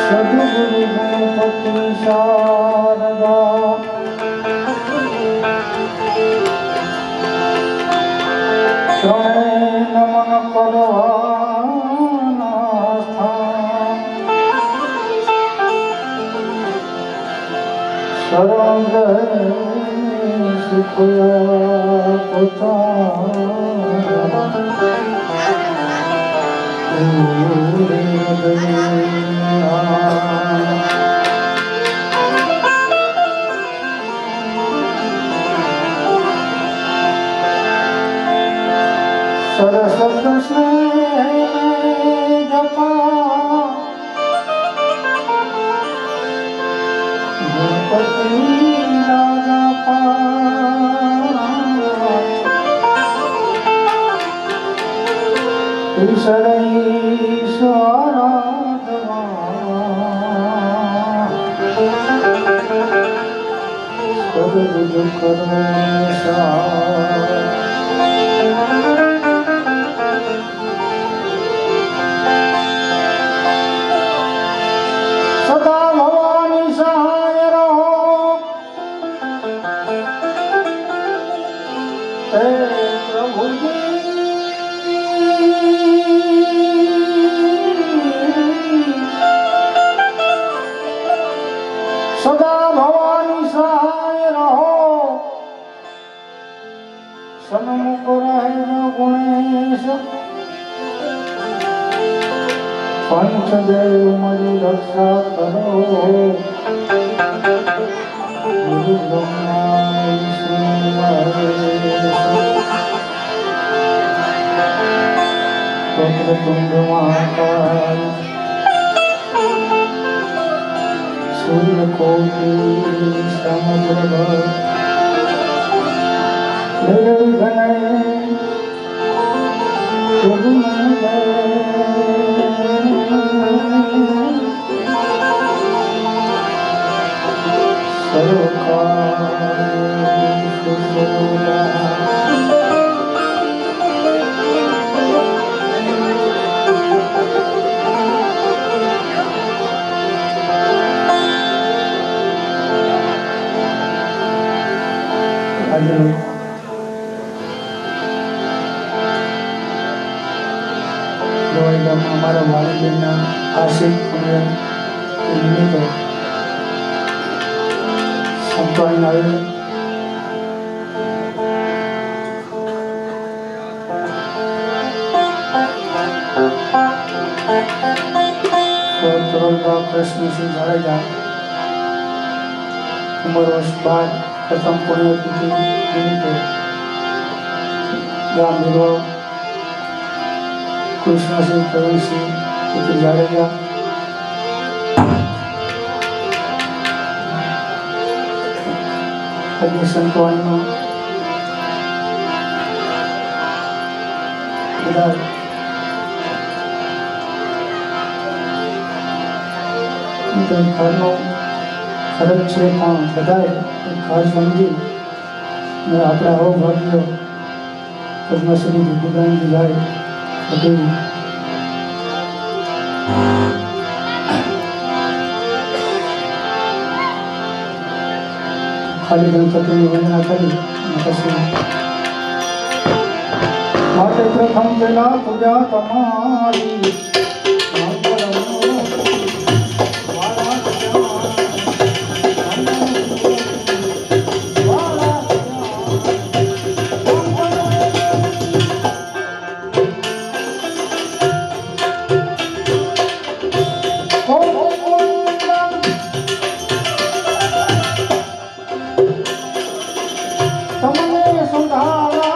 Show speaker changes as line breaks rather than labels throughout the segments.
સદગુરુ ગણપતિ શારદા શરણે નમન કરવાના સ્થાન શરણ રહે સુખયા પોતા સરસ્વત સ્નેહ જપા ગણપતિ રાજા પા સદગુરુ કરે સદા ભવાની સહાય રહો હે પ્રભુજી સદા ભવાની સહાય રહો સન્મુખ રહે ગુણેશ પંચદેવ મારી રક્ષા કરો ગુરુ બ્રહ્મા વક્રતુંડ મહાકાય સૂર્યકોટિ સમપ્રભ નિર્વિઘ્ને અમારા વાલીબેનના આશિક નિમિત્તે સંકળાઈને આવેલ કૃષ્ણસિંહ જાડેજા ઉંમર વર્ષ 12 પ્રથમ પુણ્યતિથિ નિમિત્તે ગામ નિર્વાહ કૃષ્ણસિંહ પ્રવીણસિંહ પિતા જાડેજા અન્ય સંતવાણીમાં બધા ઘરનો ફરજ છે પણ બધાએ ખાસ સમજી આપણા અવભાગ્ય પદ્મશ્રી વિદ્યુદાનજી જાય પટેલ ખાલી ગણપતિની વંદના કરી પછી માટે પ્રથમ પેલા પૂજા તમારી તમને સંધારા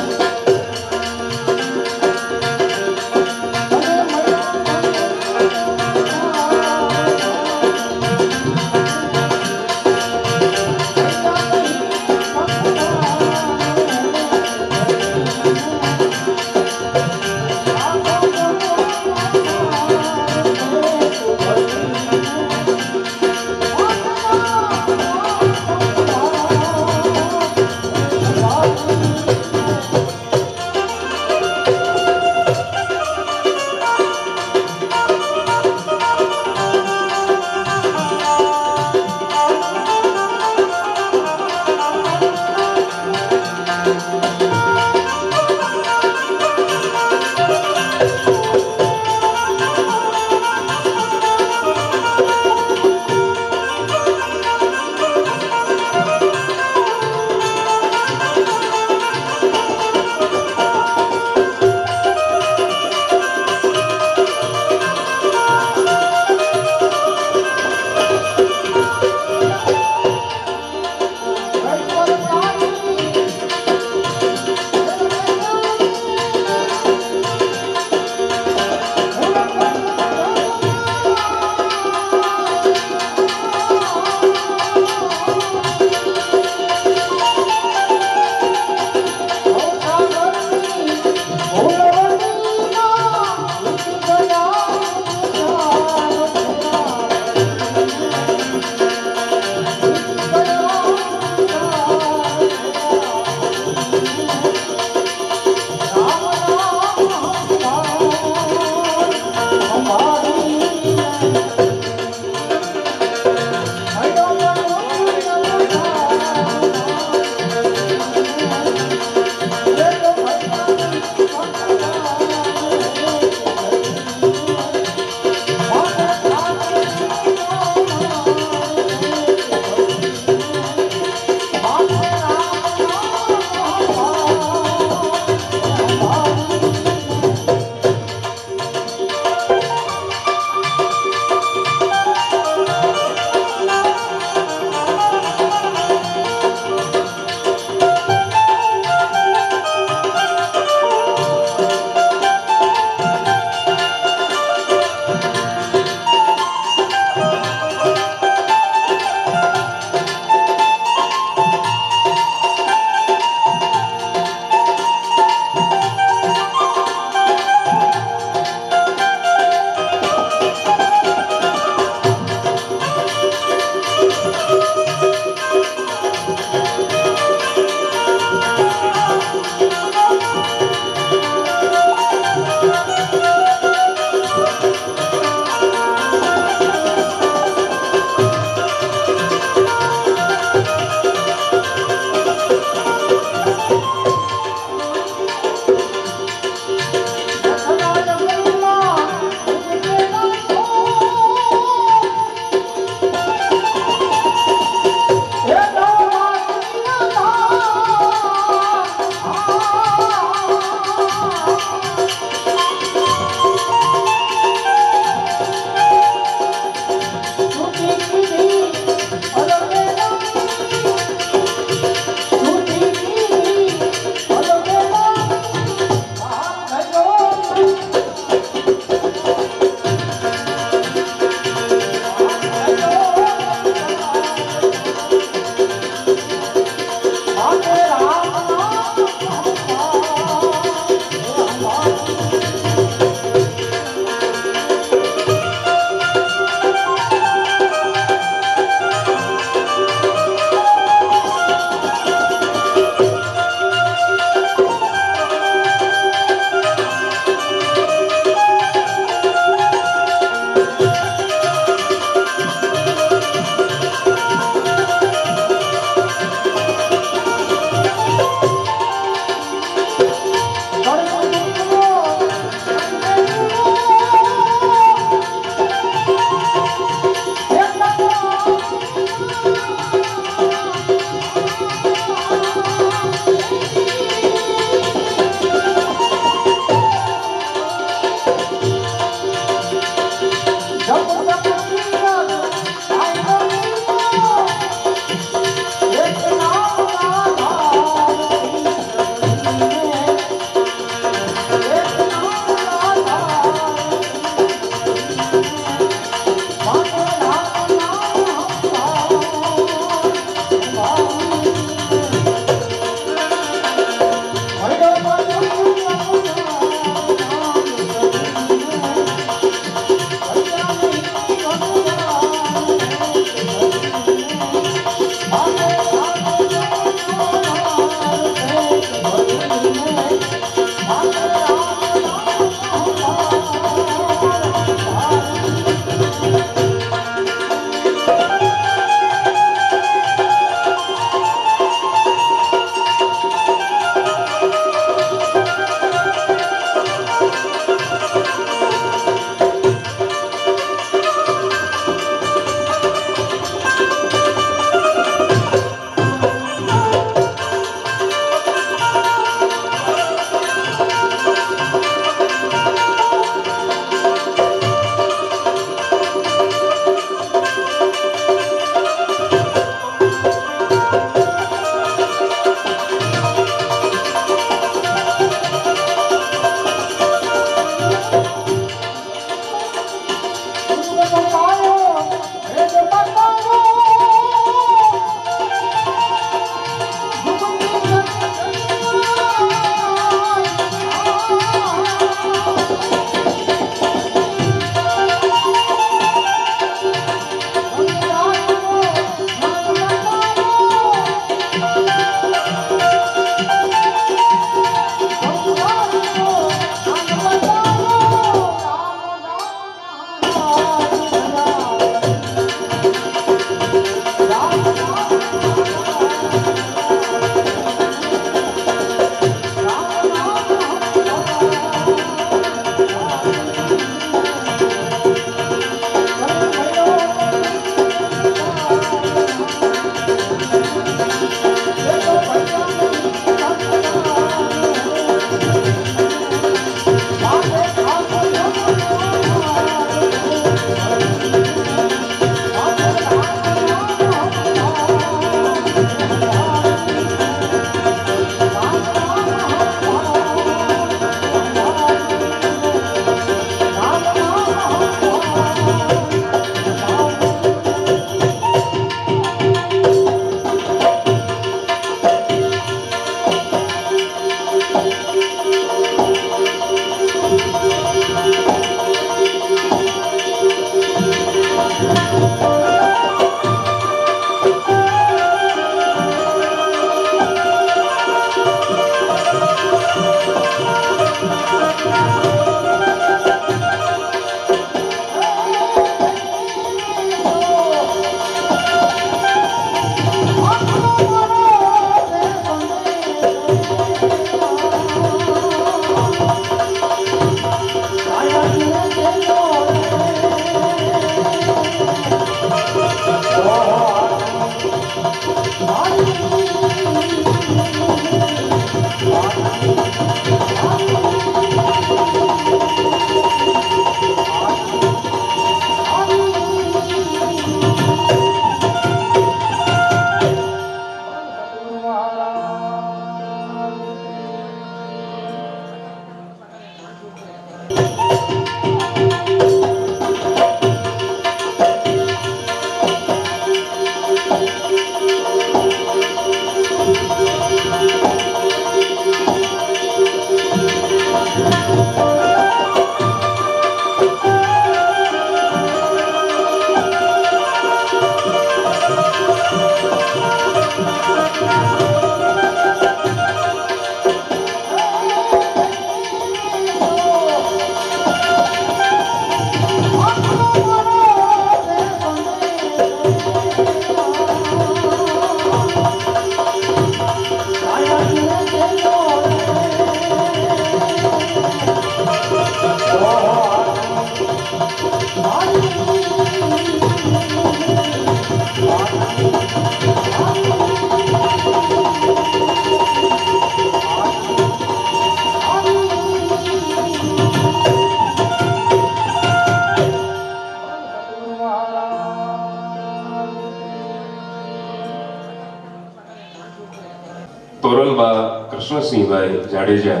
કૃષ્ણસિંહભાઈ જાડેજા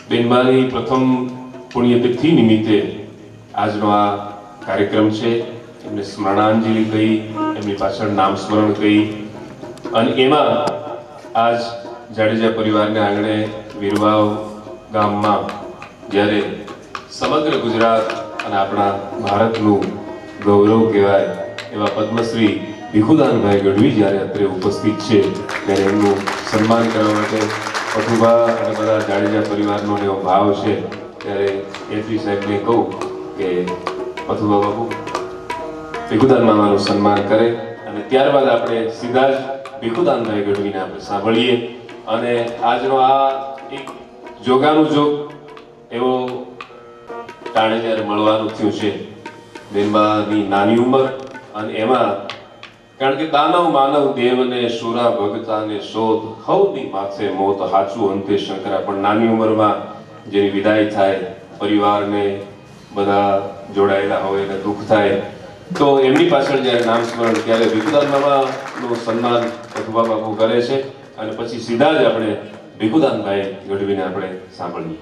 બેનબાની પ્રથમ પુણ્યતિથિ નિમિત્તે આજનો આ કાર્યક્રમ છે. એમને સ્મરણાંજલિ કહી, એમની પાછળ નામ સ્મરણ કહી, અને એમાં આજ જાડેજા પરિવારના આંગણે વીરવાવ ગામમાં જ્યારે સમગ્ર ગુજરાત અને આપણા ભારતનું ગૌરવ કહેવાય એવા પદ્મશ્રી ભીખુદાનભાઈ ગઢવી જ્યારે અત્રે ઉપસ્થિત છે ત્યારે એમનું સન્માન કરવા માટે પઠુભા અને બધા જાડેજા પરિવારનો એવો ભાવ છે. ત્યારે એસપી સાહેબને કહું કે પઠુભા બાપુ ભીખુદાન મામાનું સન્માન કરે, અને ત્યારબાદ આપણે સીધા જ ભીખુદાનભાઈ ગઢવીને આપણે સાંભળીએ. અને આજનો આ એક જોગાનું જોગ એવો ટાણે જ્યારે મળવાનું થયું છે, બેનબાની નાની ઉંમર, અને એમાં કારણ કે દાનવ માનવ દેવને સુરા ભગતાને શોધ હવની માથે મોત હાચું અંતે શંકરા. પણ નાની ઉંમરમાં જેની વિદાય થાય, પરિવારને બધા જોડાયેલા હોય અને દુઃખ થાય, તો એમની પાછળ જ્યારે નામ સ્મરણ ત્યારે ભીખુદાન મામાનું સન્માન પઠુભા બાપુ કરે છે, અને પછી સીધા જ આપણે ભીખુદાનભાઈ ગઢવીને આપણે સાંભળીએ.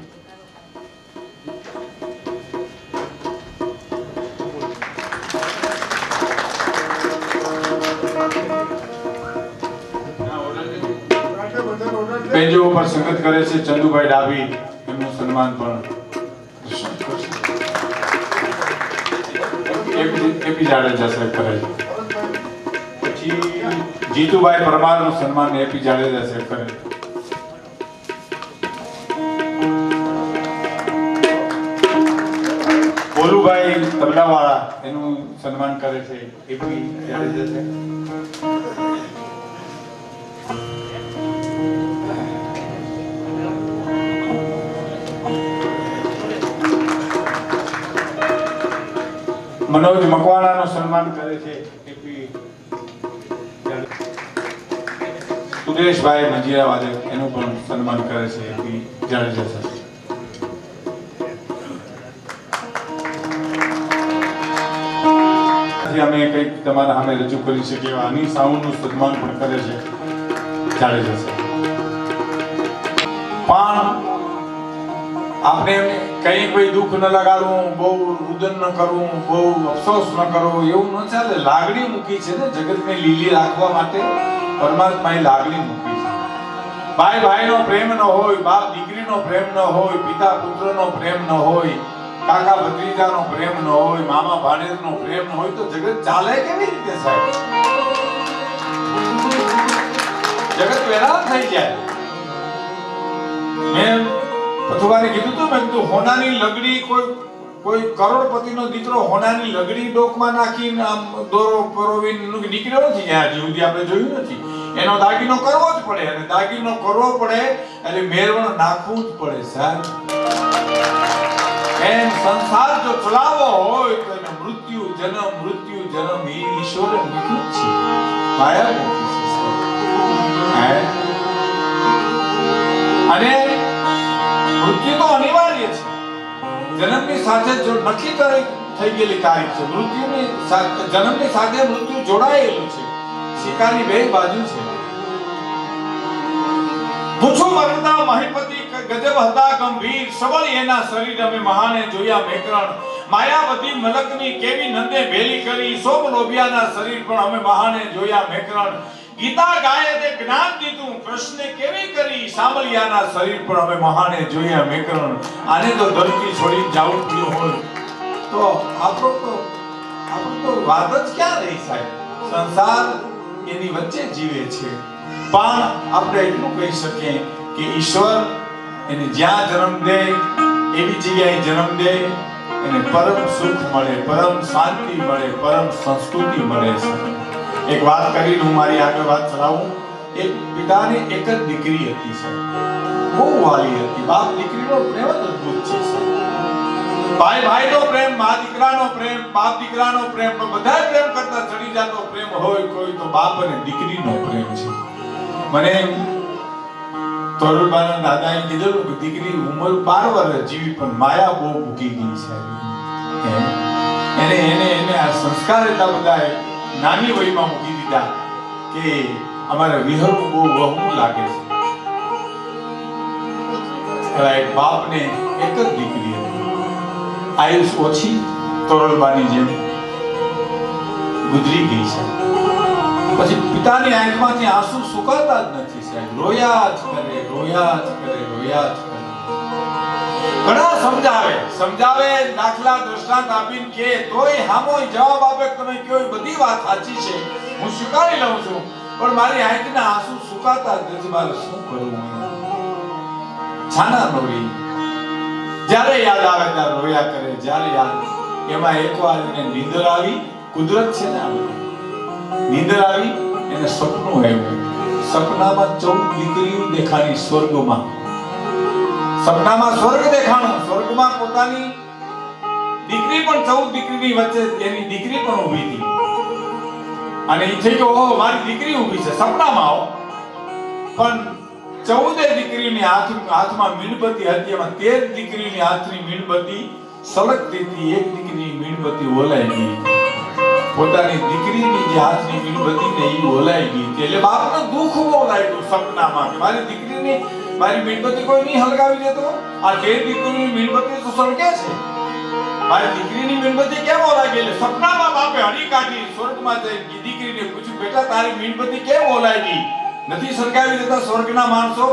બેન્જો ઉપર સંગત કરે છે ચંદુભાઈ ડાભી, એમનું સન્માન પણ એપી જાડેજા સાહેબ કરે છે. પછી જીતુભાઈ પરમારનું સન્માન એપી જાડેજા સાહેબ કરે છે. બોલુભાઈ તબલાવાળા એનું સન્માન કરે છે એપી જાડેજા સાહેબ. મનોજ મકવાણાનું સન્માન કરે છે એપી. સુરેશભાઈ મંજીરા વાદક એનું પણ સન્માન કરે છે એપી જાડેજા સાહેબ. અમે કંઈક તમારા સામે રજૂ કરી શકીએ આની સાઉન્ડનું સન્માન પણ કરે છે જાડેજા સાહેબ. પણ આપણે કઈ કોઈ દુઃખ ન લગાડવું, બહુ રુદન ન કરવું, બહુ અફસોસ ન કરવો, એવું ન ચાલે. લાગણી મૂકી છે ને જગતને લીલી રાખવા માટે પરમાત્માએ લાગણી મૂકી છે. ભાઈ ભાઈનો પ્રેમ ન હોય, બાપ દીકરીનો પ્રેમ ન હોય, પિતા પુત્રનો પ્રેમ ન હોય, કાકા ભત્રીજાનો પ્રેમ ન હોય, મામા ભાણેજનો પ્રેમ ન હોય, તો જગત ચાલે કેવી રીતે સાહેબ? જગત વેરાન થઈ જાય. મેં પઠુભાને કીધું તો, મેં કીધું હોનાની લગડી કોઈ કરોડપતિનો દીકરો હોનાની લગડી ડોકમાં નાખીને આમ દોરો પરોવીને નીકળ્યો નથી, હજી સુધી આપણે જોયું નથી. એનો દાગીનો કરવો જ પડે, અને દાગીનો કરવો પડે એટલે મેરવણ નાખવું જ પડે સાહેબ. એમ સંસાર જો ચલાવવો હોય તો એને મૃત્યુ જન્મ એ ઈશ્વરે મૂક્યું જ છે, માયા મૂકી છે. અને મૃત્યુ તો અનિવાર્ય છે. જન્મની સાથે જો નક્કી થઈ ગયેલી તારીખ છે. જન્મની સાથે મૃત્યુ જોડાયેલું છે. સિક્કાની બે બાજુ છે. પૂછો મરતા મહિપતિ ગજબ હતા ગંભીર, સબળ એના શરીર અમે મહાને જોયા મેકરણ. માયાવતી મલકની કેવી નંદે ભેલી કરી, સોમ લોભિયાના શરીર પણ અમે મહાને જોયા મેકરણ. ગીતા ગાય તે જ્ઞાન દીધું, કૃષ્ણે કેવી કરી, સાંભળિયાના શરીર પર અમે મહાને જોયા મેકરણ. આને તો ધરતી છોડી જાવું પડ્યું હોય તો આપણો તો વાત જ ક્યાં રહી સાહેબ? સંસાર એની વચ્ચે જીવે છે. પણ આપણે એટલું કહી શકીએ કે ઈશ્વર એને જ્યાં જન્મ દે એવી જગ્યાએ જન્મ દે, એને પરમ સુખ મળે, પરમ શાંતિ મળે, પરમ સંસ્કૃતિ મળે છે. એક વાત કરીને હું મારી આગળ વાત ચલાવું. એક પિતાની એક જ દીકરી હતી સાહેબ, બહુ વાલી હતી. બાપ દીકરીનો પ્રેમ જ અદ્ભુત છે સાહેબ. ભાઈ ભાઈનો પ્રેમ, મા દીકરાનો પ્રેમ, બાપ દીકરાનો પ્રેમ, બધા પ્રેમ કરતા ચડી જતો પ્રેમ હોય કોઈ તો બાપ અને દીકરીનો પ્રેમ છે. મને તોરલબાના દાદાએ કીધેલું કે દીકરી ઉંમર 12 વર્ષ જીવી પણ માયા બહુ મૂકી ગઈ સાહેબ. એને આ સંસ્કાર એટલા બધા નાની વયમાં મૂકી દીધા કે અમારે વિહરવું બહુ વહમું લાગે છે. પેલા એક બાપને એક જ દીકરી હતી, આયુષ ઓછી તોરલબાની જેમ ગુજરી ગઈ છે. પછી પિતાની આંખમાંથી આંસુ સુકાતા જ નથી સાહેબ, રોયા જ કરે, રોયા જ કરે, રોયા જ કરે. ઘણા સમજાવે દાખલા દ્રષ્ટાંત આપીને કે તોય હામો જવાબ આપે કે તમે કયો એ બધી વાત સાચી છે, હું સ્વીકારી લઉં છું, પણ મારી આંખના આંસુ સુકાતા જ નથી, મારે શું કરવું? છાના રોઈ, જ્યારે યાદ આવે ત્યારે રોયા કરે, જ્યારે યાદ એમાં એકવાર એને નીંદર આવી, કુદરત છે ને આ બધી, નીંદર આવી એને સપનું આવ્યું, સપનામાં 14 દીકરીઓ દેખાણી સ્વર્ગમાં, સપનામાં સ્વર્ગ દેખાણું, સ્વર્ગમાં પોતાની દીકરી પણ 14 દીકરીની વચ્ચે એની દીકરી પણ ઊભી હતી, અને એ થઈ ગયો ઓહો મારી દીકરી ઊભી છે સપનામાં, આવો પણ 14 દીકરીની હાથમાં મીણબત્તી હતી, એમાં 13 દીકરીની હાથની મીણબત્તી સળગતી હતી, એક દીકરીની મીણબત્તી ઓલાઈ ગઈ, પોતાની દીકરીની જે હાથની મીણબત્તી ને એ ઓલાઈ ગઈ, એટલે બાપને દુઃખ બહુ લાગ્યું સપનામાં કે મારી દીકરીની મારી મીણબત્તી કોઈ નહીં હલગાવી દેતો, આ 13 દીકરીની મીણબત્તી તો સળગે છે, મારી દીકરીની મીણબત્તી કેમ ઓલાઈ ગઈ? સપનામાં બાપે હળી કાઢી, સ્વર્ગમાં જઈ દીકરીને પૂછ્યું બેટા તારી મીણબત્તી કેમ ઓલાઈ ગઈ? નથી સળગાવી દેતા સ્વર્ગના માણસો?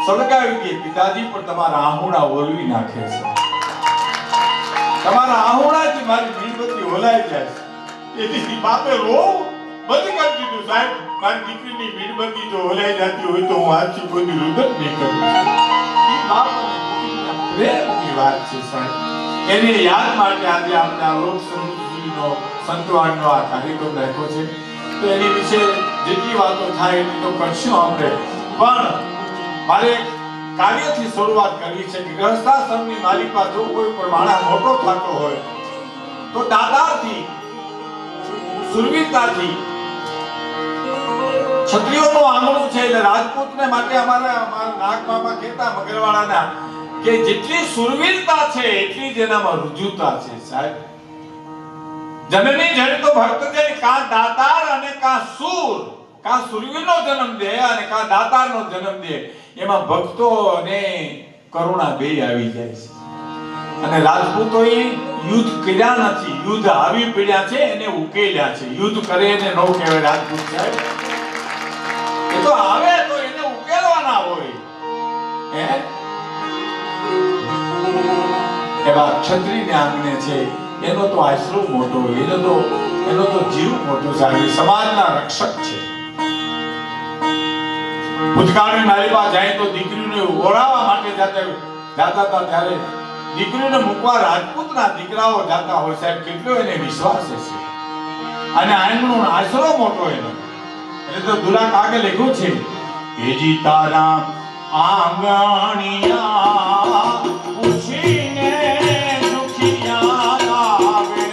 સળગાવી દે પિતાજી, પણ તમારા આહુડા ઓલવી નાખે છે, તમારા આહુડાથી મારી મીણબત્તી ઓલાઈ જાય છે. એથી બાપે રોવું બંધ કરી દીધું સાહેબ, મારી દીકરીની મીણબત્તી જો ઓલાઈ જતી હોય તો હું આજથી કોઈ રુદન નહીં કરું. એ બાપ અને દીકરીના પ્રેમની વાત છે સાહેબ, એને યાદ માટે આજે આપણે આ લોક સમૃદ્ધિનો સંતવાણનો આ કાર્યક્રમ રાખ્યો છે. તો એની વિશે જેટલી વાતો થાય એટલી તો કરશું આપણે, પણ મારે કાર્યથી શરૂઆત કરવી છે કે ગૃહસ્થાશ્રમની માલિકા જો કોઈ પણ માણસ મોટો થતો હોય તો દાદાથી, સુરવીરતાથી, ક્ષત્રિયોનું આંગણું છે એટલે રાજપૂતને માટે અમારા નાગમામા કહેતા મગરવાળાના કે જેટલી સુરવીરતા છે એટલી જ એનામાં રુજુતા છે સાહેબ. જનની જન તો ભક્ત છે, કા દાતાર અને કા સૂર, કા સુરવીરનો જન્મ દે અને કા દાતારનો જન્મ દે, એમાં ભક્તો અને કરુણા બેય આવી જાય છે. અને રાજપૂતોએ યુદ્ધ કર્યા નથી, યુદ્ધ આવી પડ્યા છે એને ઉકેલ્યા છે. યુદ્ધ કરે એને નો કહેવાય રાજપૂત સાહેબ, એ તો આવે તો એને ઉકેલવાના હોય. એવા ક્ષત્રિયને આંગણે છે, એનો તો આશરો મોટો, એનો તો જીવ મોટો સાહેબ, સમાજના રક્ષક છે. ભૂતકાળની મારી પાસે જાય તો દીકરીઓને ઓળાવવા માટે જતા હતા, ત્યારે દીકરીઓને મૂકવા રાજપૂતના દીકરાઓ જાતા હોય સાહેબ, કેટલો એને વિશ્વાસ છે. અને આંગણનો આશરો મોટો એનો, એટલે તો દુલા કાગે લખ્યું છે એજી તારા આંગણિયા પૂછીને દુખિયા આવે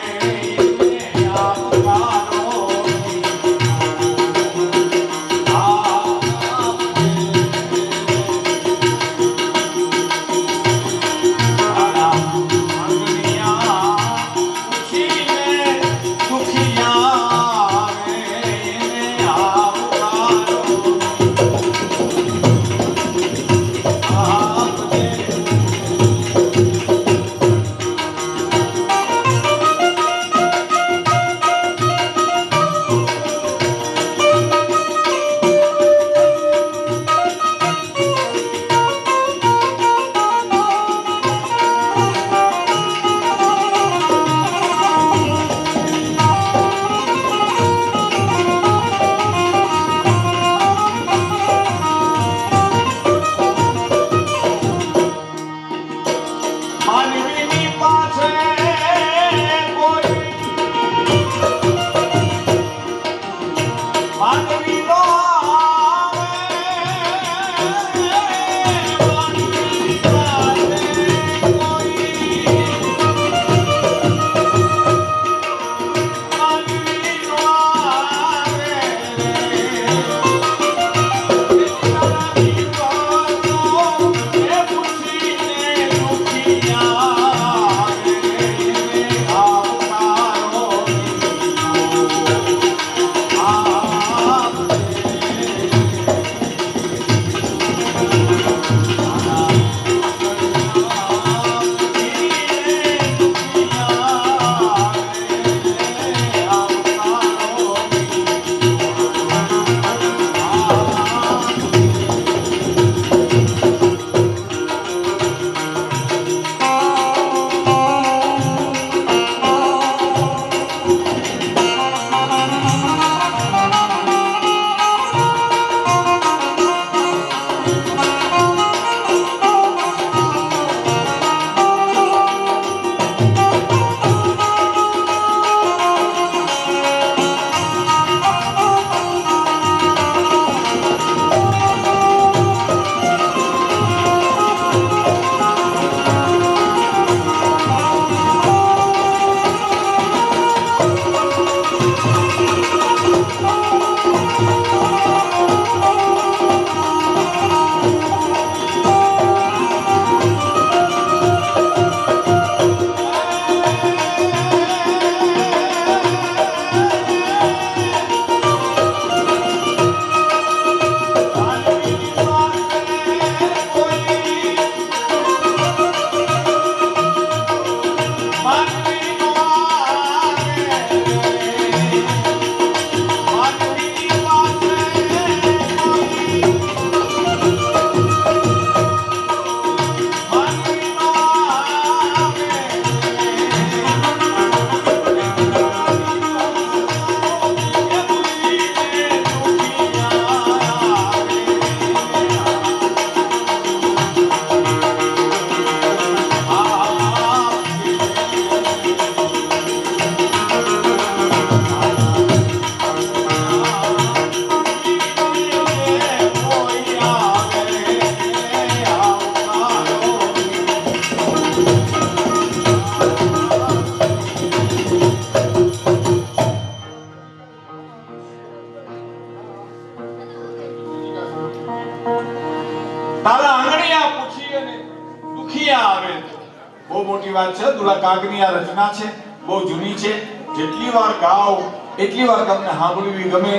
વાત છે, દુલા કાગની આ રચના છે, બહુ જૂની છે. જેટલી વાર ગાઓ એટલી વાર તમને સાંભળવી ગમે.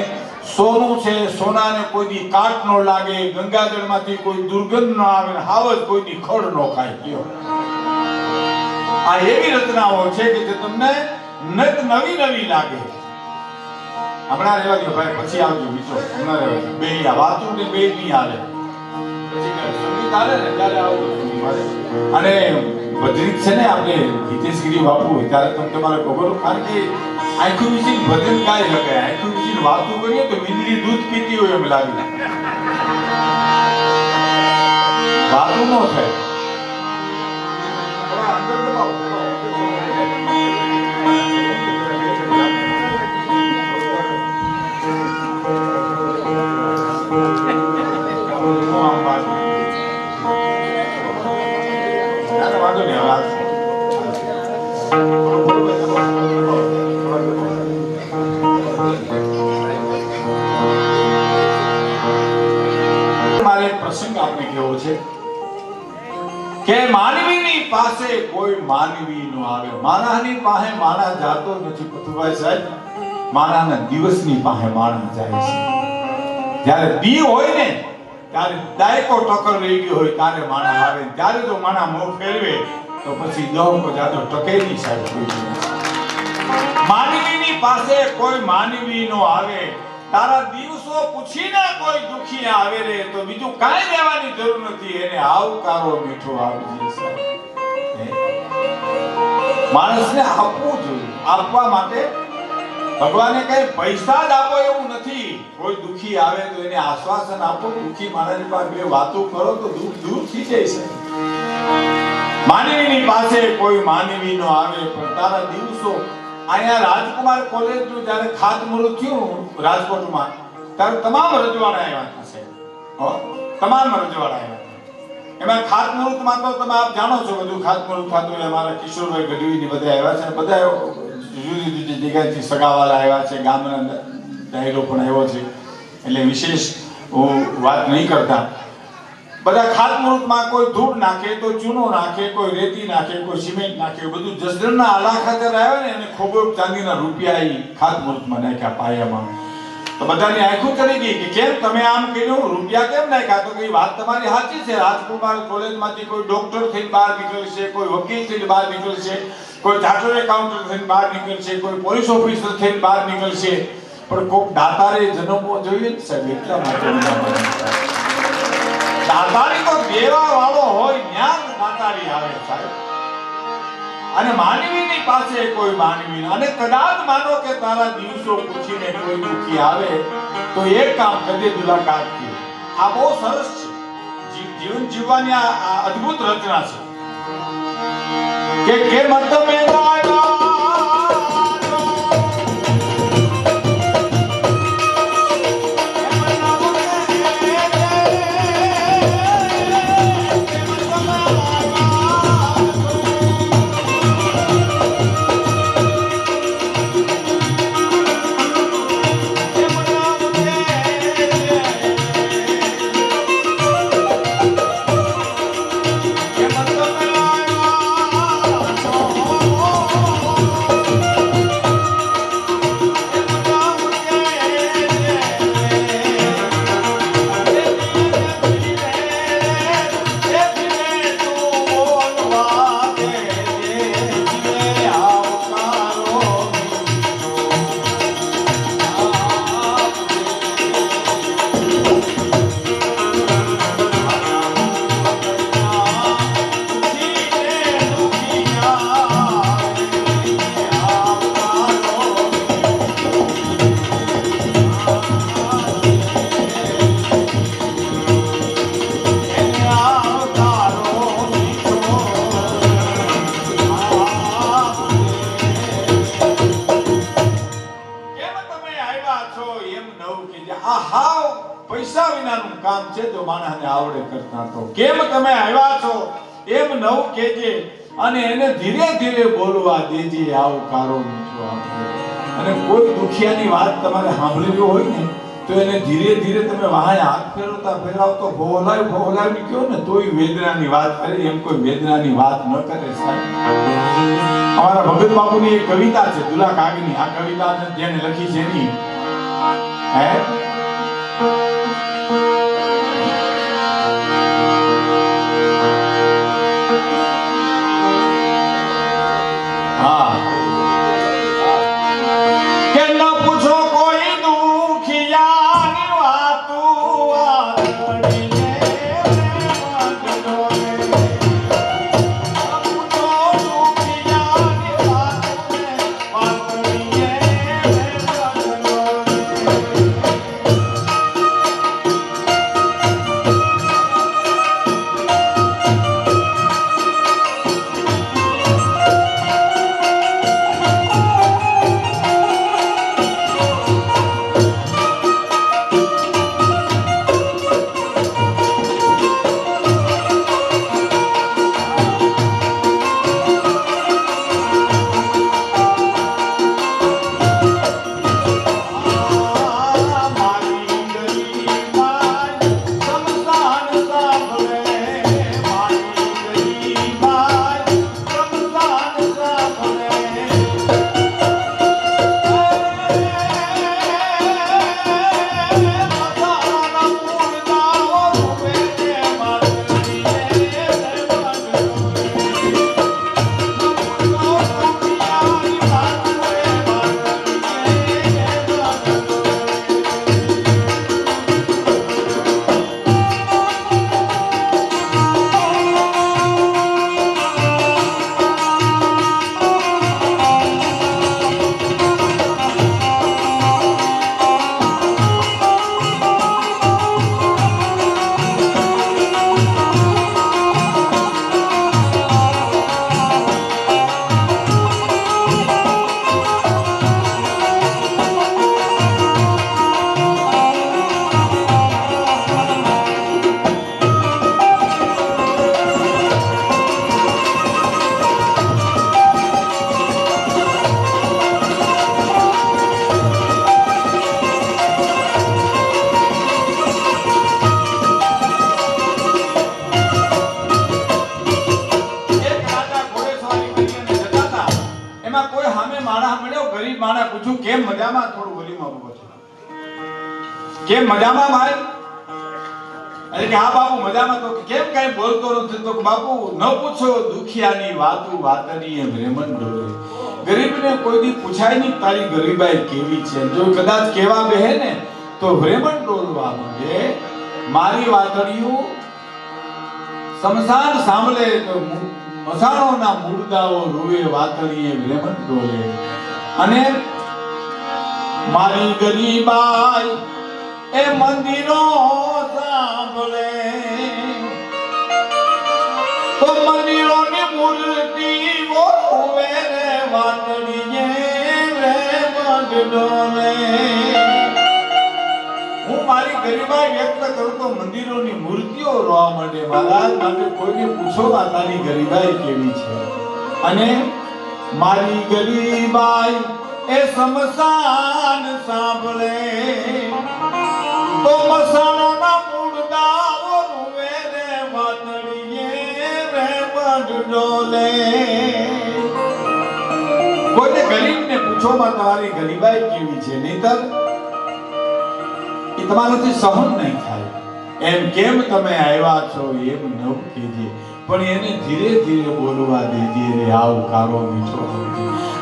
સોનું છે, સોનાને કોઈ દી કાટ ન લાગે, ગંગાજળમાંથી કોઈ દુર્ગંધ ન આવે, હાવજ કોઈ દી ખડ ન ખાય. કયો આ એવી રચનાઓ છે કે જે તમને નત નવી નવી લાગે. હમણાં રહેવા દો ભાઈ, પછી આવજો મિત્રો. હમણાં રહેવા દો, બે આ વાતું ને બે નહીં હાલે. પછી સંગીત હાલે ને ત્યારે આવજો. અને ભજન છે ને, આપણે હિતેશગીરી બાપુ હોય ત્યારે તમે તમારે ખબર, કારણ કે આંખું વિશે ભજન ગાઈ શકે, આંખું વિશે વાતું કરીએ તો મીંદડી દૂધ પીતી હોય એમ લાગે. વાતું ન થાય. અંદર દબાવો. મારે પ્રસંગ આપને કેવો છે કે માનવીની પાસે કોઈ માનવી નો આવે. માણસની પાસે માણસ જાતો નથી પથુભાઈ સાહેબ, માણસના દિવસની પાસે માણસ જાય છે. જ્યારે દી હોય ને ત્યારે દાયકો ટક્કર રહી ગયો હોય ત્યારે માણસ આવે. ત્યારે જો માણસ મોં ફેરવે તો પછી દહકો જાતો ટકે નહીં સાહેબ. માનવીની પાસે કોઈ માનવી નો આવે. તારા દિવસો પૂછીને કોઈ દુખી આવે રે તો બીજું કાંઈ લેવાની જરૂર નથી, એને આવકારો મીઠો આવજે સાહેબ. માણસને આપવું જોઈએ. આપવા માટે ભગવાને કઈ પૈસા જ આપો એવું નથી. કોઈ દુખી આવે તો એને આશ્વાસન આપો. દુખી માણસની પાસે બે વાતો કરો તો દુઃખ દૂર થઈ જાય છે. માનવીની પાસે કોઈ માનવી નો આવે. પણ તારા દિવસો અહીંયા રાજકુમાર કોલેજ નું જ્યારે ખાતમુહૂર્ત થયું રાજકોટમાં, ત્યારે તમામ રજવાડા આવ્યા હતા સાહેબ. તમામ રજવાડા આવ્યા હતા. એમાં ખાતમુહૂર્તમાં તો તમે આપ જાણો છો બધું ખાતમુહૂર્ત થતું હોય. અમારા કિશોરભાઈ ગઢવી બધા આવ્યા છે, બધા જુદી જુદી જગ્યાએથી સગાવાલા આવ્યા છે, ગામના ડાયરો પણ આવ્યો છે, એટલે વિશેષ વાત નહીં કરતા. બધા ખાતમુહૂર્તમાં કોઈ ધૂળ નાખે, તો ચૂનો નાખે, કોઈ રેતી નાખે, કોઈ સિમેન્ટ નાખે, બધું જસદણના આલા ખાતર આવ્યા ને એને ખૂબ ચાંદીના રૂપિયા ઈ ખાતમુહૂર્તમાં નાખ્યા પાયામાં. તો બધાની આંખો ચડી ગઈ કે કેમ તમે આમ કર્યું, રૂપિયા કેમ નાખ્યા? તો કે વાત તમારી સાચી છે. રાજકુમાર કોલેજમાંથી કોઈ ડોક્ટર થઈને બહાર નીકળશે, કોઈ વકીલ થઈને બહાર નીકળશે, કોઈ ચાર્ટર્ડ એકાઉન્ટન્ટ થઈને બહાર નીકળશે, કોઈ પોલીસ ઓફિસર થઈને બહાર નીકળશે, પણ કોક દાતારે જન્મવો જોઈએ ને સાહેબ. એટલા માટે દાતારી તો દેવા વાળો હોય ત્યાં દાતારી આવે સાહેબ. અને માનવીની પાસે કોઈ માનવી, અને કદાચ માનો કે તારા દિવસો પૂછીને કોઈ દુખી આવે તો એક કામ કરજે મુલાકાત કી. આ બહુ સરસ છે. જીવન જીવવાની આ અદ્ભુત રચના છે કે તમે પૈસા વિનાનું કામ છે તો માણસને આવડે કરતા. તો કેમ તમે આવ્યા છો એમ નવ કેજે, અને એને ધીરે ધીરે બોલવા દેજે આવકારો મીઠો આપો. અને કોઈ દુખિયાની વાત તમારે સાંભળવી હોય ને તો એને ધીરે ધીરે તમે વાહે હાથ ફેરો બોલતા ફેરાવતો ભોલાવી કયો ને તોય વેદનાની વાત કરે, એમ કોઈ વેદનાની વાત ન કરે સાહેબ. અમારા ભગત બાપુની એક કવિતા છે દુલા કાગની. આ કવિતા જેને લખી છે એની હે હા કે ન પૂછો કોઈ દુખિયાની વાતું આતડીને વાતડોલે. ન પૂછો દુખિયાની વાતું આતડીને વાતડોલે. ગરીબ માણસ પૂછું કેમ મજામાં, થોડું વોલ્યુમ આપો છો, કેમ મજામાં ભાઈ? અરે કે હા બાપુ મજામાં. તો કેમ કઈ બોલતો નથી? તો બાપુ ન પૂછો દુખિયાની વાતું વાતડીએ ભ્રેમન ડોલે. ગરીબને કોઈ દી પૂછાય નહીં તારી ગરીબાઈ કેવી છે. જો કદાચ કેવા બેહે ને તો ભ્રેમન ડોલવા માંડે. મારી વાતડીયું સમસાન સાંભળે તો મસાણોના મુર્દાઓ રૂવે વાતડીએ ભ્રેમન ડોલે. અને મારી ગરીબાઈ એ મંદિરો સાંભળે તો મંદિરોની મૂર્તિ રૂવે રે વાતડીએ ભ્રેમન ડોલે. હું મારી ગરીબાઈ વ્યક્ત કરું તો મંદિરોની મૂર્તિઓ રોવા માંડે. મહારાજ માટે કોઈને પૂછો તારી ગરીબાઈ કેવી છે. અને મારી ગરીબાઈ એ સમસાન સાંભળે તો મસાણોના મુર્દાઓ રૂવે રે વાતડીએ ભ્રેમન ડોલે. કોઈને ગરીબને પૂછો તમારી ગરીબાઈ કેવી છે, નહીતર એ તમારાથી સહન નહીં થાય. એમ કેમ તમે આવ્યા છો એમ ન કહેજે, પણ એને ધીરે ધીરે બોલવા દેજે રે આવકારો મીઠો.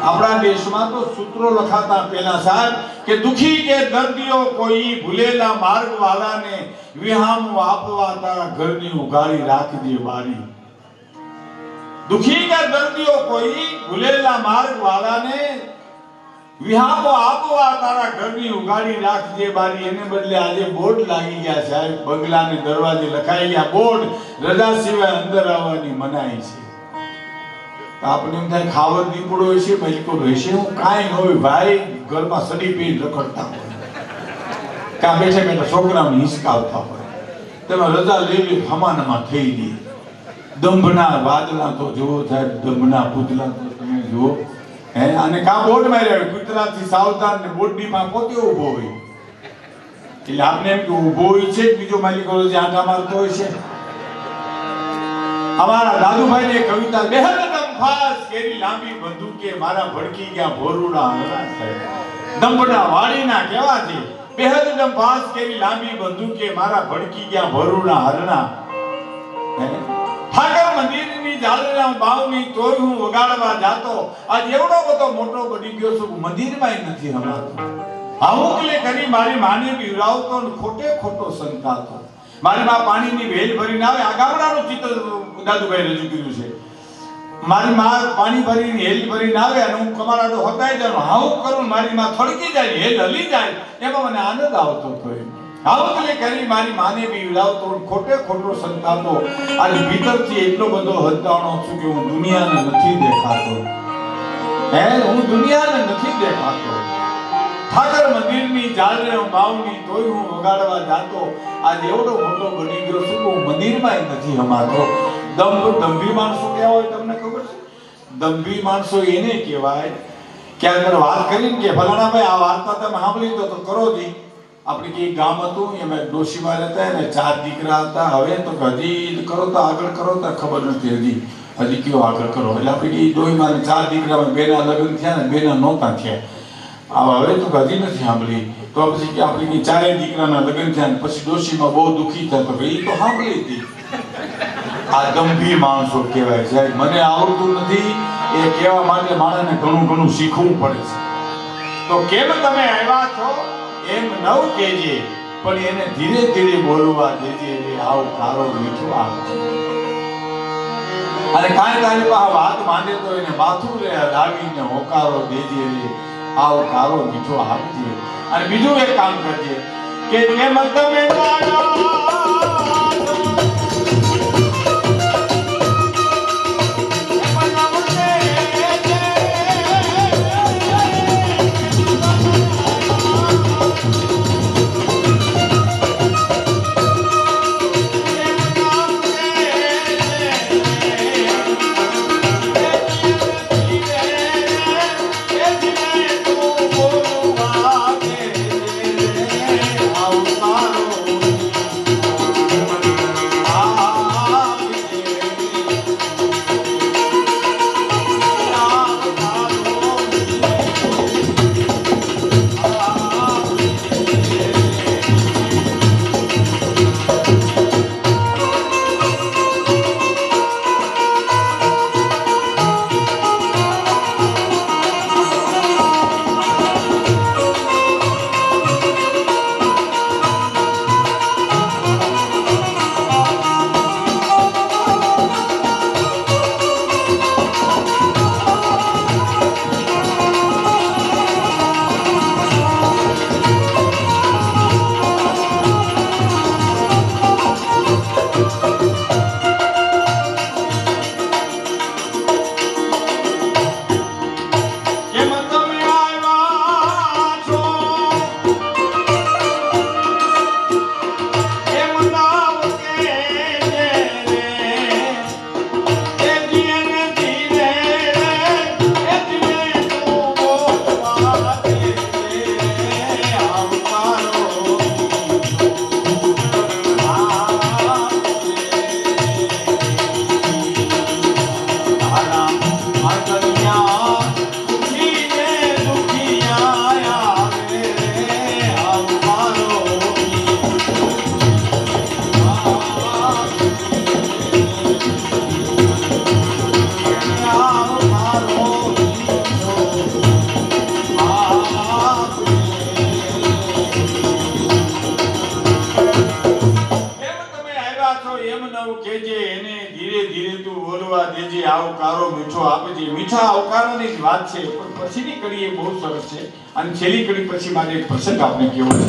આપણા દેશમાં તો સૂત્રો લખાતા પહેલા સાહેબ કે દુખી કે દર્દીઓ કોઈ ભૂલેલા માર્ગ વાળાને વિહામ આપવા તારા ઘરની ઉઘાડી રાખજે બારી. દુખી કે દર્દીઓ કોઈ ભૂલેલા માર્ગ વાળાને વિહામો આપવા તારા ઘરની ઉઘાડી રાખજે બારી. એને બદલે આજે બોર્ડ લાગી ગયા સાહેબ, બંગલાને દરવાજે લખાઈ ગયા બોર્ડ, રજા સિવાય અંદર આવવાની મનાઈ છે. આપણે એમ થાય ખાવર દીપડો હશે, બચકો રહેશે, હું કાંઈ ન હોય ભાઈ. ઘરમાં સડી પી રખડતા હોય, કાં બેઠા બેઠા છોકરાઓને હિસકાવતા હોય. તમે રજા લેવી હમાનમાં થઈ ગઈ. દંભના વાદળા તો જુઓ સાહેબ, દંભના પૂતળા તો તમે જુઓ. અને કા બોર્ડ માર્યા ગુજરાતથી સાવધાન ને બોર્ડની માં પોતે ઉભો હોય. એટલે આપને એમ કે ઊભો હોય છે બીજો માલિક જે આંટા મારતો હોય છે. અમારા દાદુભાઈ ની કવિતા બેહદ દમફાસ કેરી લાંબી બંદૂકે મારા ભડકી ગયા ભોરુડા હરણા સાહેબ. દંભડા વાડીના કેવા છે બેહદ દમફાસ કેરી લાંબી બંદૂકે મારા ભડકી ગયા ભોરુડા હરણા. ઠાકર મંદિરની જાળના બાવની તોય હું વગાડવા જાતો આજ એવડો બધો મોટો બની ગયો છું મંદિરમાં નથી હમાતો. આવુકલે કરી મારી માને બીવરાવતો ને ખોટે ખોટો સંતાતો. મારી માં પાણીની વેલ ભરીને આવે આ ગામડાનું ચિત્ર દાદુભાઈ રજૂ કર્યું છે. મારી માં પાણી ભરીને હેલ ભરીને આવે અને હું કમાડાડો હકાઈ જાઉં હાઉક કરું મારી માં થડકી જાય હેલ હલી જાય એમાં મને આનંદ આવતો હતો. આવુકલે કરી મારી માને બીવરાવતો ખોટે ખોટો સંતાતો આજ ભીતરથી એટલો બધો હતાણો છું કે હું દુનિયાને નથી દેખાતો. હું દુનિયાને નથી દેખાતો. ઠાકર મંદિરની જાળને બાવની તોય હું વગાડવા જાતો આજ એવડો મોટો બની ગયો છું હું મંદિરમાં નથી હમાતો. દંભી માણસો કેવા હોય તમને ખબર છે? દંભી માણસો એને કહેવાય કે આગળ વાત કરીને કે ફલાણા ભાઈ આ વાર્તા તમે સાંભળી તો કરો જી. આપણે કે ગામ હતું એમાં ડોશીમાં રહેતા ને 4 દીકરા હતા. હવે તો હજી કરો તો આગળ કરો તો ખબર નથી હજી કયો આગળ કરો. એટલે આપણે કે ડોહીમાં 4 દીકરામાં બેના લગ્ન થયા ને બેના નહોતા થયા. હવે તો હજી નથી સાંભળી. તો પછી કે આપણે 4 દીકરાના લગ્ન થયા પછી ડોશીમાં બહુ દુખી થતો એ તો સાંભળી હતી. આ ગંભીર માણસો કહેવાય છે. મને આવડતું નથી એ કહેવા માટે માણસને ઘણું ઘણું શીખવું પડે છે. તો કેમ તમે આવ્યા છો એમ નવ કહેજે પણ એને ધીરે ધીરે બોલવા દેજે. આવ તારો મીઠો આવજે અને કાંઈ તારી પાસે વાત માંડે તો એને માથું રે લાવીને હોકારો દેજે. આવ તારો મીઠો આવજે. અને બીજું એક કામ કરજે કે કેમ તમે આવકારો મીઠો આપજે. મીઠા આવકારોની જ વાત છે પણ પછીની કડી એ બહુ સરસ છે અને છેલ્લી કડી પછી મારે એક પ્રસંગ આપને કહેવો છે.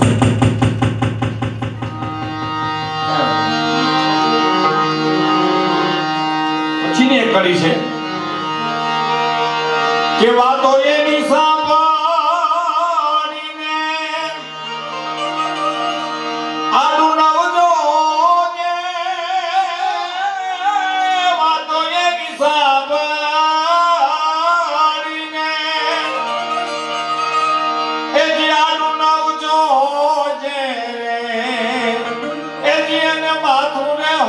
પછીની એક કડી છે કે વાતો એની સાંભળીને આડું નવજો એ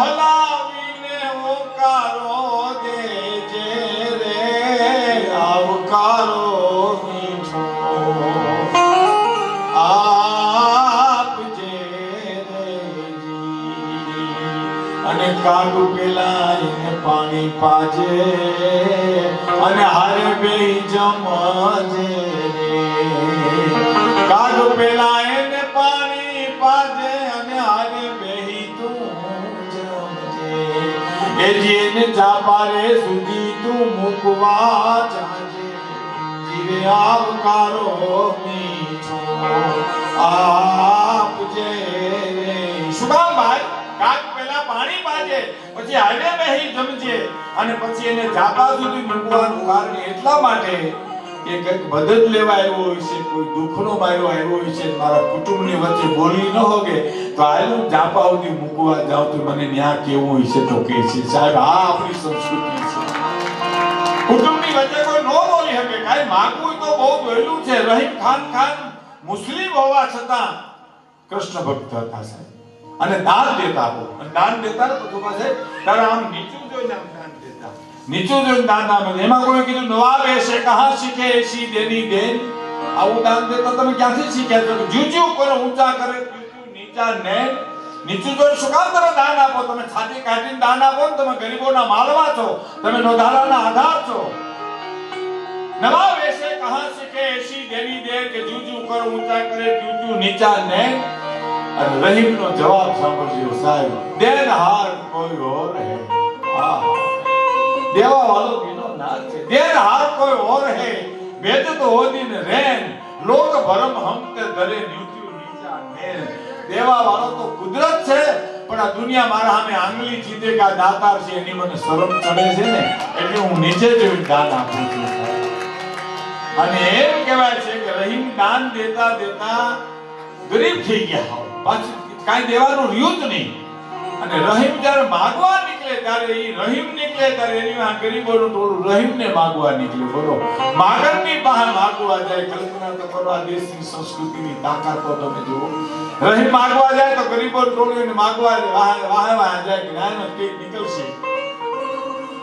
હલાવીને ઓકારો દેજે રે આવકારો મીઠો આપજે રે જી અને કાગુ પેલા એને પાણી પાજે અને હારે બેહી જમજે રે કાગુ પેલા એને પાણી પાજે અને હારે બેહી તું જમજે એ જેને ચાપારે સુધી તું મૂકવા જાજે જીવે આવકારો મીઠો આપજે રે શું કામ ભાઈ કાગ પેલા પાણી પાજે પછી હારે બેહી જમજે અને પછી એને જાપા સુધી મૂકવાનું કારણ એટલા માટે કે કંઈક મદદ લેવા આવ્યો હોય છે કોઈ દુઃખનો માર્યો આવ્યો હોય છે મારા કુટુંબની વચ્ચે બોલી ન હોગે તો આયલું જાપા સુધી મૂકવા જાવ તો મને ન્યા કેવું હોય છે તો કે છે સાહેબ આ આપણી સંસ્કૃતિ છે કુટુંબની વચ્ચે કોઈ નો બોલી શકે કાઈ માગવું તો બહુ વહેલું છે રહીમ ખાન મુસ્લિમ હોવા છતાં કૃષ્ણ ભક્ત હતા સાહેબ અને દાન દેતા હો અને દાન દેતા ને તો પાસે તારા આમ નીચું જોઈને આમ દાન દેતા નીચું જોઈને દાન આપે એમાં કોઈ કીધું નવાબ એસે કહા શીખે એસી દેની દેન આવું દાન દેતા તમે ક્યાંથી શીખ્યા છો જુજુ કરો ઊંચા કરે જુજુ નીચા ને નીચું જોઈને શું કામ તમે દાન આપો તમે છાતી કાઢીને દાન આપો ને તમે ગરીબોના માલવા છો તમે નોંધારાના આધાર છો નવાબ એસે કહા શીખે એસી દેની દેન કે જુજુ કરો ઊંચા કરે જુજુ નીચા ને અને રહીમનો જવાબ સાંભળજો સાહેબ દેન હાર કોઈ ઓર હે દેવા વાળો બીનો નાથ છે દેન હાર કોઈ ઓર હે વેદ તો ઓદિન રેન લોક ભરમ હમ તે દરે ન્યુત્યુ નીચા નેન દેવા વાળો તો કુદરત છે પણ આ દુનિયા મારા સામે આંગળી ચીધે કે આ દાતાર છે એની મને શરમ ચડે છે ને એટલે હું નીચે જોઈને દાન આપું છું અને એમ કહેવાય છે કે રહીમ દાન દેતા દેતા ગરીબ થઈ ગયા પાછું કાઈ દેવાનું રહ્યું જ નહીં અને રહીમ જ્યારે માગવા નીકળે ત્યારે એ રહીમ નીકળે ત્યારે એની આ ગરીબોનું ટોળું રહીમને માગવા નીકળે બોલો માગણની બહાર માગવા જાય કલ્પના તો કરો આ દેશની સંસ્કૃતિની તાકાત તો તમે જુઓ રહીમ માગવા જાય તો ગરીબોનું ટોળું એને માગવા વાહે જાય કે ના કંઈક નીકળશે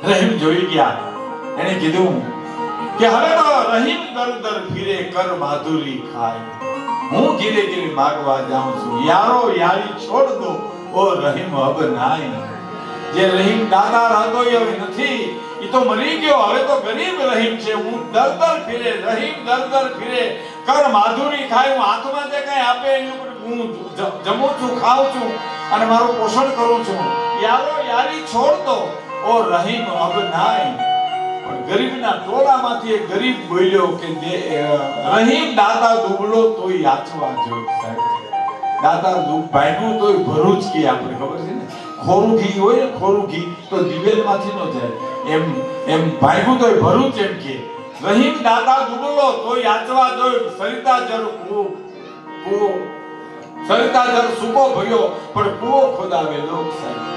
રહીમ જોઈ ગયા એને કીધું કે હવે તો રહીમ દર દર ફિરે કર માધુરી ખાય હું ધીરે ધીરે માગવા જાઉં છું યારો યારી છોડ દો ઓ રહીમ અબ નાઈ જે રહીમ દાતાર હતો એ હવે નથી એ તો મરી ગયો હવે તો ગરીબ રહીમ છે હું દર દર ફિરે રહીમ દર દર ફિરે કર માધુરી ખાય હું હાથમાં જે કઈ આપે એની ઉપર હું જમું છું ખાઉં છું અને મારું પોષણ કરું છું યારો યારી છોડ દો ઓ રહીમ અબ નાઈ ગરીબના ટોળામાંથી એક ગરીબ બોલ્યો કે રહીમ દાતા દુબળો તોય યાચવા જો સાહેબ દાતા દુખ ભાગ્યું તોય ભરૂચ કે આપણે ખબર છે ને ખોરું ઘી હોય ને ખોરું ઘી તો દિવેલમાંથી ન જાય એમ ભાગ્યું તોય ભરૂચ એમ કે રહીમ દાતા દુબળો તોય યાચવા જો સરિતા જળ કૂવો સરિતા જળ સૂકો ભર્યો પણ કૂવો ખોદાવે લોક સાહેબ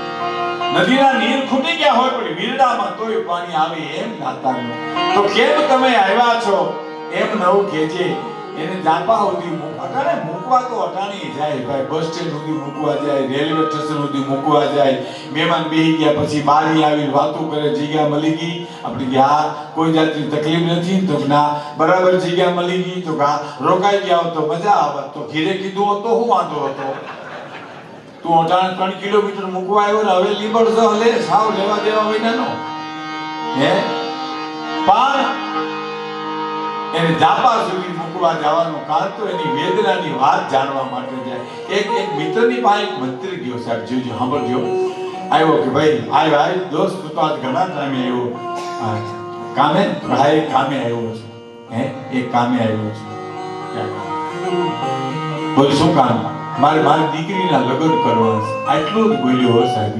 નદીના નીર ખૂટી ગયા હોય પણ વીરડામાં તોય પાણી આવે એમ દાતાનું તો કેમ તમે આવ્યા છો એમ નવ કેજે એને જાપા સુધી મૂકવા તો અટાણી જાય ભાઈ બસ સ્ટેન્ડ સુધી મૂકવા જાય રેલવે સ્ટેશન સુધી મૂકવા જાય મહેમાન બેહી ગયા પછી બારી આવી વાતો કરે જગ્યા મળી ગઈ આપણે કે હા કોઈ જાતની તકલીફ નથી તો ના બરાબર જગ્યા મળી ગઈ તો રોકાઈ ગયા તો મજા આવે તો ઘીરે કીધું હોત તો શું વાંધો હતો તું 3 કિલોમીટર મૂકવા આવ્યો ને હવે લીબડ જો લે સાવ લેવા દેવા વિનાનો હે પણ એને જાપા સુધી મૂકવા જવાનું કારણ તો એની વેદનાની વાત જાણવા માટે જાય એક મિત્રની પાસે એક મંત્રી ગયો સાહેબ જોજો સાંભળજો આવ્યો કે ભાઈ આય દોસ્ત તું તો આજ ઘણા ટાઈમે આવ્યો કામે ભાઈ કામે આવ્યો છે હે એક કામે આવ્યો છે બોલ શું કામ મારી દીકરીના લગ્ન કરવા છે આટલું જ બોલ્યો હો સાહેબ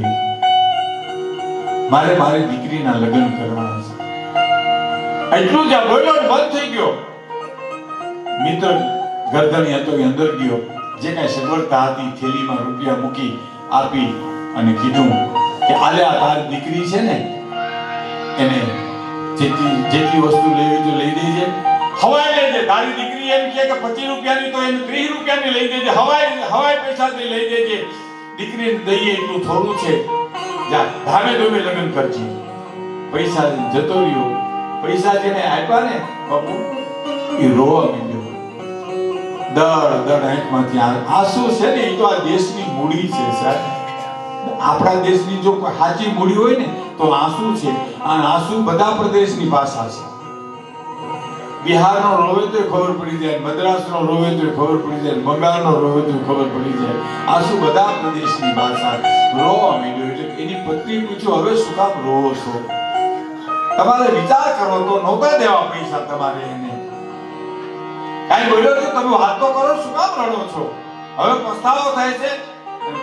મારી દીકરીના લગ્ન કરવાના છે એટલું જ બોલ્યો ને બંધ થઈ ગયો મિત્ર ગરદની હતો એ અંદર ગયો જે કઈ સગવડતા હતી થેલીમાં રૂપિયા મૂકી આપી અને કીધું કે આલે આ તારી દીકરી છે ને એને જેટલી વસ્તુ લેવી તો લઈ દેજે હવાઈ લેજે તારી દીકરી એમ કહે કે 25 રૂપિયાની તો એને 30 રૂપિયાની લઈ દેજે હવાઈ પૈસાથી લઈ દેજે દીકરીને દઈએ એટલું થોડું છે જા ધામે ધૂમે લગ્ન કરજે. પૈસા જતો રહ્યો. પૈસા જેને આપ્યા ને બાપુ એ રોવા માંડ્યો. દળ આંખમાંથી આંસુ છે ને, એ તો આ દેશની મૂડી છે સાહેબ. આપણા દેશની જો કોઈ સાચી મૂડી હોય ને તો આંસુ છે. આ આંસુ બધા પ્રદેશની ભાષા છે. બિહારનો રોવે તો ખબર પડી જાય, મદ્રાસનો રોવે તો ખબર પડી જાય, બંગાળનો રોવે તો ખબર પડી જાય. આંસુ બધા પ્રદેશની ભાષા. રોવા માંડ્યો એટલે એની પત્ની પૂછ્યું, હવે શું કામ રોવો છો? તમારે વિચાર કરો તો નહોતા દેવા પૈસા તમારે એને. કાઈ બોલ્યો તો તમે વાત તો કરો, શું કામ રડો છો? હવે પસ્તાવો થાય છે.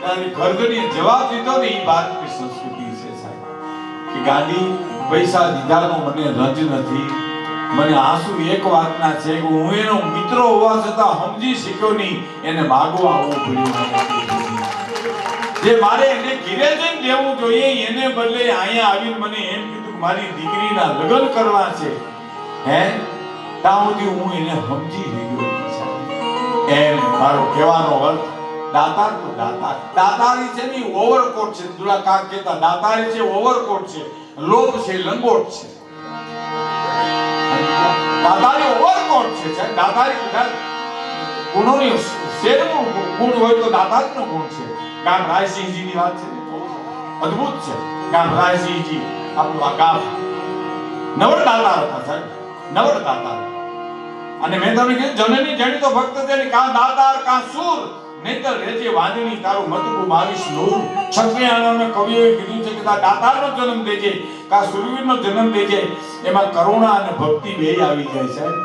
તારી ઘરગડીએ જવાબ દીધો ને, એ ભારતની સંસ્કૃતિ છે સાહેબ. કે ગાંધી પૈસા દીધાનો મને રંજ નથી, મને આંસુ એક વાતના છે કે હું એનો મિત્ર હોવા છતાં સમજી શક્યો નહીં, એને માગવા આવવું પડ્યું. જે મારે એને ઘીરે જઈને દેવું જોઈએ એને બદલે અહીંયા આવીને મને એમ કીધું કે મારી દીકરીના લગ્ન કરવા છે. હે ત્યાં સુધી હું એને સમજી ગયો. એમ મારો કહેવાનો અર્થ દાતાર તો દાતાર. દાતારી છે ને ઓવરકોટ છે. દુલા કાક કહેતા દાતારી છે ઓવરકોટ છે, લોભ છે લંગોટ છે. દાતારી ઓવરકોટ છે સાહેબ. દાતારી બધા ગુણોની શેરનું ગુણ હોય તો દાતારીનો ગુણ છે. ગામ રાયસિંહજીની વાત છે ને, અદ્ભુત છે. ગામ રાયસિંહજી આપણું આ ગામ નવડ દાતાર હતા સાહેબ, નવડ દાતાર. અને મેં તમને કીધું જનની જણી તો ભક્ત તેની કા દાતાર કા સૂર, નહીતર રેજે વાંદની તારું મત ગુમાવીશ નૂર. ક્ષત્રિયાણોને કવિઓએ કીધું છે કે દાતારનો જન્મ દેજે કા સુરવીરનો જન્મ દેજે, એમાં કરુણા અને ભક્તિ બેય આવી જાય સાહેબ.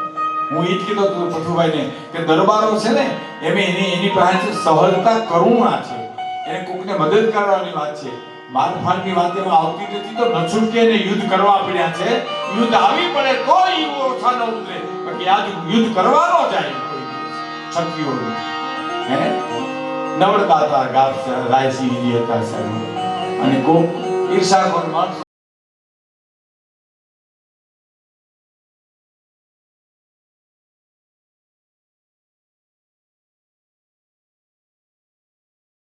હું ઈ જ કીધો તું પઠુભાઈને કે દરબારો છે ને એની પાસે સહજતા કરુણા છે. એને કોકને મદદ કરવાની વાત છે. મારફાડની વાત એમાં આવતી નથી તો નછુટકે એને યુદ્ધ કરવા પડ્યા છે. યુદ્ધ આવી પડે તો ઈ ઓછા ન ઉતરે, બાકી આજ યુદ્ધ કરવાનો જાય કોઈ ક્ષત્રિયોનું. હે નવડદાતા ગામ રાયસિંહજી હતા સાહેબ. અને કોક ઈર્ષાખોર માણસ